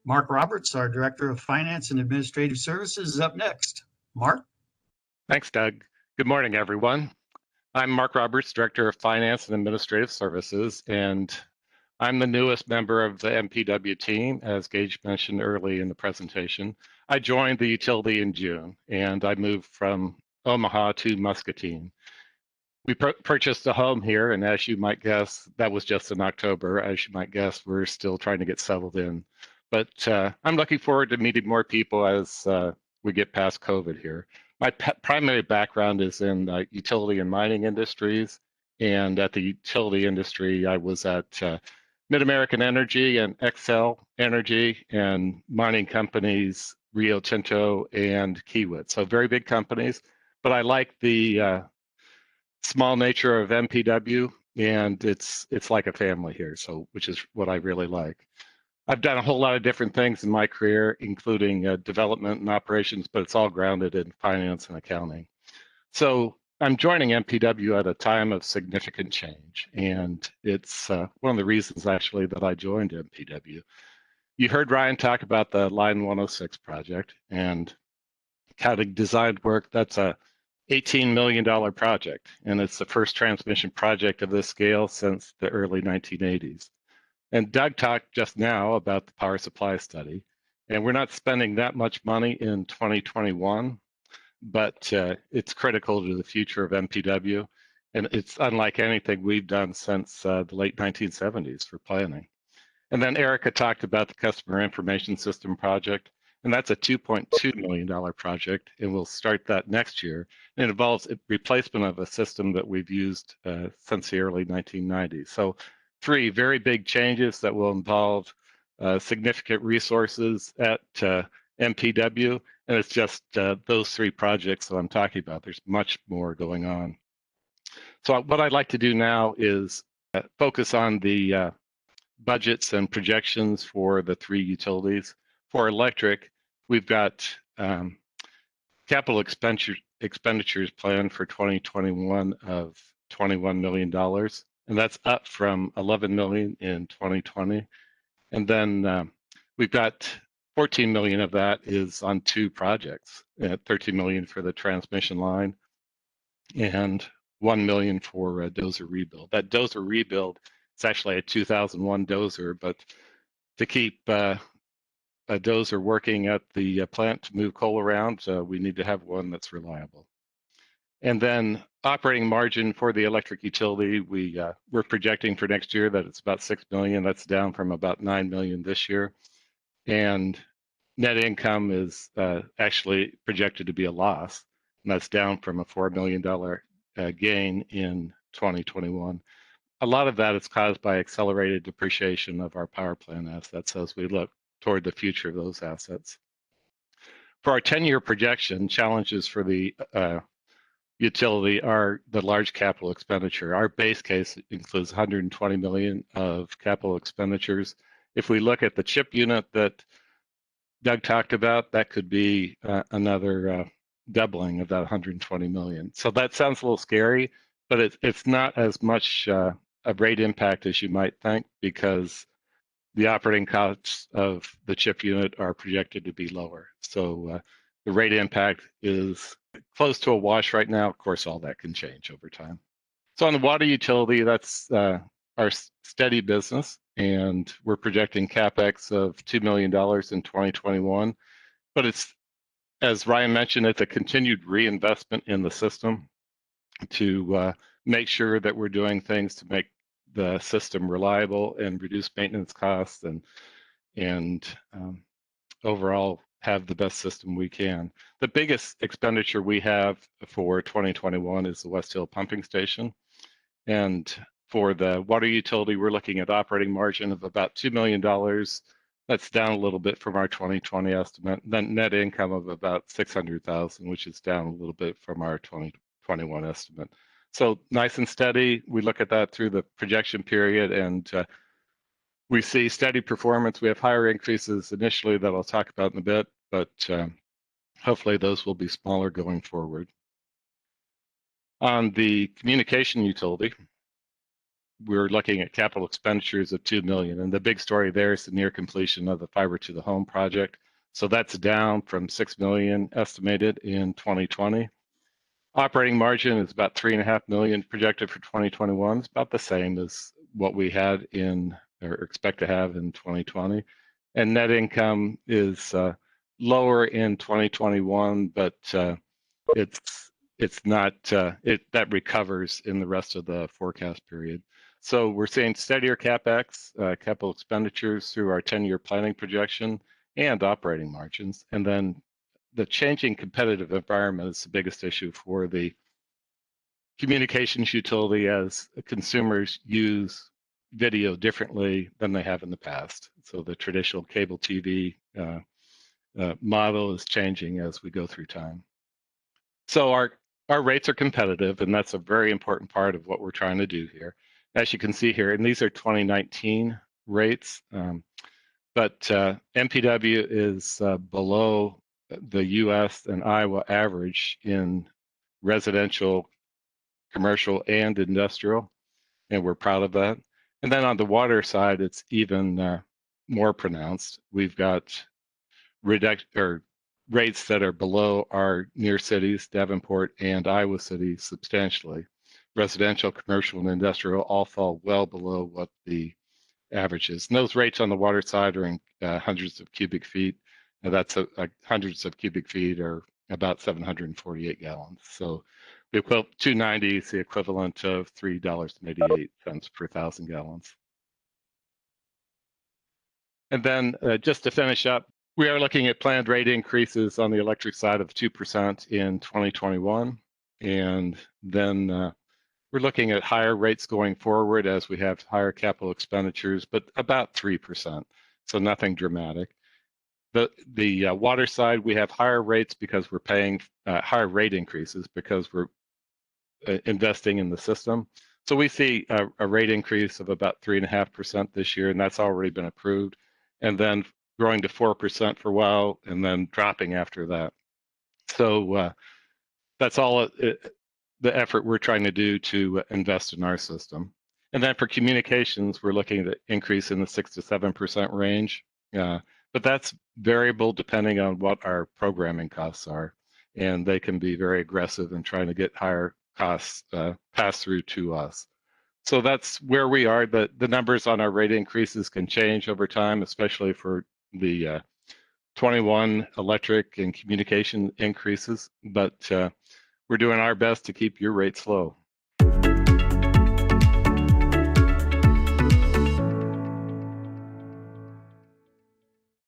Mark Roberts, our Director of Finance and Administrative Services, is up next. Mark? Thanks, Doug. Good morning, everyone. I'm Mark Roberts, Director of Finance and Administrative Services, and I'm the newest member of the MPW team, as Gage mentioned early in the presentation. I joined the utility in June, and I moved from Omaha to Muscatine. We purchased a home here, and as you might guess, that was just in October. As you might guess, we're still trying to get settled in. But I'm looking forward to meeting more people as we get past COVID here. My primary background is in utility and mining industries, and at the utility industry, I was at Mid-American Energy and Xcel Energy and mining companies, Rio Tinto and Kiewit. So very big companies, but I like the small nature of MPW, and it's like a family here, so which is what I really like. I've done a whole lot of different things in my career, including development and operations, but it's all grounded in finance and accounting. So I'm joining MPW at a time of significant change, and it's one of the reasons actually that I joined MPW. You heard Ryan talk about the Line 106 project, and counting design work, that's a $18 million project, and it's the first transmission project of this scale since the early 1980s. And Doug talked just now about the power supply study, and we're not spending that much money in 2021, but it's critical to the future of MPW, and it's unlike anything we've done since the late 1970s for planning. And then Erica talked about the customer information system project, and that's a $2.2 million project, and we'll start that next year. And it involves a replacement of a system that we've used since the early 1990s. So 3 very big changes that will involve significant resources at MPW, and it's just those 3 projects that I'm talking about. There's much more going on. So what I'd like to do now is focus on the budgets and projections for the 3 utilities. For electric, we've got capital expenditures planned for 2021 of $21 million. And that's up from 11 million in 2020. And then we've got 14 million of that is on 2 projects, 13 million for the transmission line and 1 million for a dozer rebuild. That dozer rebuild, it's actually a 2001 dozer, but to keep a dozer working at the plant to move coal around, we need to have one that's reliable. And then operating margin for the electric utility, we're projecting for next year that it's about 6 million. That's down from about 9 million this year. And net income is actually projected to be a loss, and that's down from a $4 million gain in 2021. A lot of that is caused by accelerated depreciation of our power plant assets as we look toward the future of those assets. For our 10-year projection, challenges for the utility are the large capital expenditure. Our base case includes 120 million of capital expenditures. If we look at the chip unit that Doug talked about, that could be another doubling of that 120 million. So that sounds a little scary, but it's not as much a rate impact as you might think, because the operating costs of the chip unit are projected to be lower. So the rate impact is close to a wash right now. Of course, all that can change over time. So on the water utility, that's our steady business, and we're projecting CapEx of $2 million in 2021. But it's, as Ryan mentioned, it's a continued reinvestment in the system to make sure that we're doing things to make the system reliable and reduce maintenance costs and overall have the best system we can. The biggest expenditure we have for 2021 is the West Hill pumping station. And for the water utility, we're looking at operating margin of about $2 million. That's down a little bit from our 2020 estimate. Then net income of about 600,000, which is down a little bit from our 2021 estimate. So nice and steady. We look at that through the projection period, and we see steady performance. We have higher increases initially that I'll talk about in a bit, but hopefully those will be smaller going forward. On the communication utility, we're looking at capital expenditures of $2 million. And the big story there is the near completion of the fiber to the home project. So that's down from $6 million estimated in 2020. Operating margin is about $3.5 million projected for 2021. It's about the same as what we had in or expect to have in 2020. And net income is lower in 2021, but it's not that recovers in the rest of the forecast period. So we're seeing steadier CapEx, capital expenditures through our 10-year planning projection and operating margins. And then the changing competitive environment is the biggest issue for the communications utility as consumers use video differently than they have in the past. So the traditional cable TV model is changing as we go through time. So our rates are competitive, and that's a very important part of what we're trying to do here. As you can see here, and these are 2019 rates, but MPW is below the US and Iowa average in residential, commercial, and industrial, and we're proud of that. And then on the water side, it's even more pronounced. We've got rates that are below our near cities, Davenport and Iowa City, substantially. Residential, commercial, and industrial all fall well below what the average is. And those rates on the water side are in hundreds of cubic feet. Now that's hundreds of cubic feet or about 748 gallons. So the equivalent 290 is the equivalent of $3.88 per 1,000 gallons. And then just to finish up, we are looking at planned rate increases on the electric side of 2% in 2021. And then we're looking at higher rates going forward as we have higher capital expenditures, but about 3%, so nothing dramatic. The water side, we have higher rates because we're paying higher rate increases because we're investing in the system. So we see a rate increase of about 3.5% this year, and that's already been approved. And then growing to 4% for a while, and then dropping after that. So that's all the effort we're trying to do to invest in our system. And then for communications, we're looking at an increase in the 6 to 7% range. But that's variable depending on what our programming costs are. And they can be very aggressive in trying to get higher costs passed through to us. So that's where we are. The numbers on our rate increases can change over time, especially for the 21 electric and communication increases. But we're doing our best to keep your rates low.